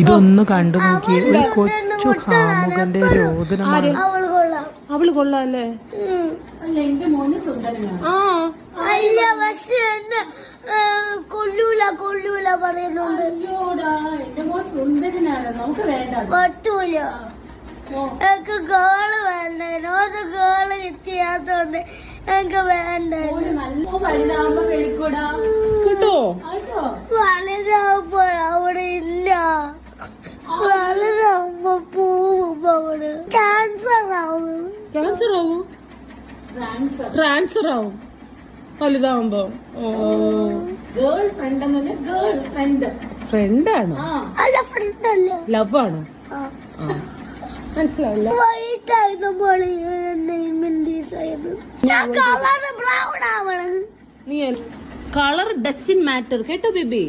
ഇതൊന്ന് കണ്ടു നോക്കി ഒരു കൊച്ചു കാമുകന്റെ രോദനമാണ്. അവള് കൊള്ളാല്ലേ? അല്ല എന്റെ മോന് സുന്ദരനാണ്. അല്ല പക്ഷെ എന്നെ കൊല്ലൂല പറയുന്നുണ്ട്. എന്റെ മോൻ സുന്ദരനാണ്, നമുക്ക് വേണ്ട. പറ്റൂല, എനിക്ക് ഗേള് വേണ്ടായിരുന്നു. അത് ഗേള് കിട്ടിയാത്തോണ്ട് എനിക്ക് വേണ്ടായിരുന്നു. വലുതാവുമ്പോ അവിടെ ഇല്ല, വലുതാവുമ്പോ പോവും അവിടെ. ക്യാൻസർ ആവും. ട്രാൻസ്ഫർ ആവും വലുതാവുമ്പോ. ഗേൾ ഫ്രണ്ട് എന്നല്ല, ഗേൾ ഫ്രണ്ട്. ഫ്രണ്ടാണോ? അല്ല ഫ്രണ്ട് അല്ല, ലവ് ആണോ? മനസ്സിലാവില്ല. വൈറ്റ് ആയതുമ്പോൾ ഞാൻ കളർ ബ്രൗൺ ആവണം. നീ കളർ ഡസൻ മാറ്റർ കേട്ടോ ബേബി.